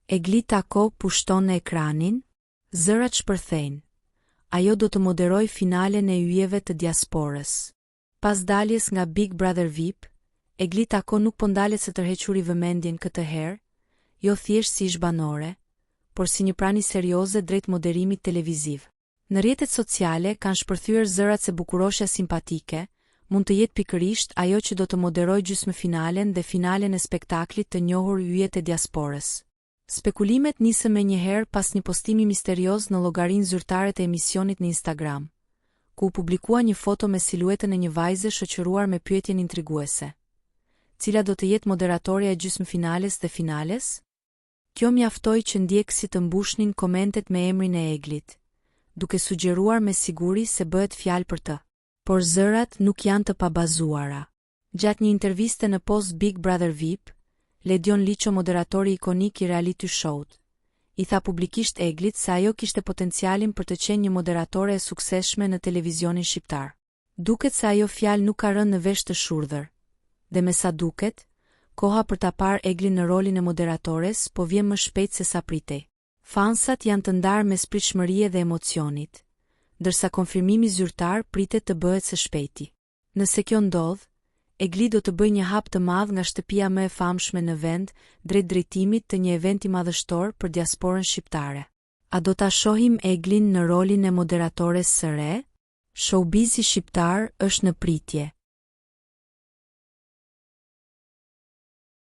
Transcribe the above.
Egli Tako pushton në ekranin, zërat shpërthejnë. Ajo do të moderoj finalen e yjeve të diasporës. Pas daljes nga Big Brother VIP, Egli Tako nuk po ndalet se tërhequri vëmendjen këtë herë, jo thjesht si ish-banore, por si një prani serioze drejt moderimit televiziv. Në rrjetet sociale kanë shpërthyer zërat se bukuroshja simpatike mund të jetë pikërisht ajo që do të moderoj gjysmëfinalen dhe finalen e spektaklit të njohur Yjet e diasporës. Spekulimet nisën me njëherë pas një postimi misterioz në llogarinë zyrtare të emisionit në Instagram, ku u publikua një foto me siluetën e një vajze shoqëruar me pyetjen intriguese: cila do të jetë moderatorja e gjysmëfinales dhe finales? Kjo mjaftoi që ndjekësit të mbushnin komentet me emrin e Eglit, duke sugjeruar me siguri se bëhet fjalë për të. Por zërat nuk janë të pabazuara. Gjatë një interviste në post Big Brother VIP, Ledion Liço, moderatori ikonik i reality show-t, i tha publikisht Eglit se ajo kishte potencialin për të qenë një moderatore e suksesshme në televizionin shqiptar. Duket se ajo fjalë nuk ka rënë në vesh të shurdhër, dhe me sa duket, koha për ta parë Eglin në rolin e moderatores po vjen më shpejt se sa pritej. Fansat janë të ndarë me pritshmërie dhe emocionit, ndërsa konfirmimi zyrtar pritet të bëhet së shpejti. Nëse kjo ndodh, Egli do të bëjë një hap të madh nga shtëpia më e famshme në vend drejt drejtimit të një eventi madhështor për diasporën shqiptare. A do ta shohim Eglin në rolin e moderatores së re? Showbizi shqiptar është në pritje.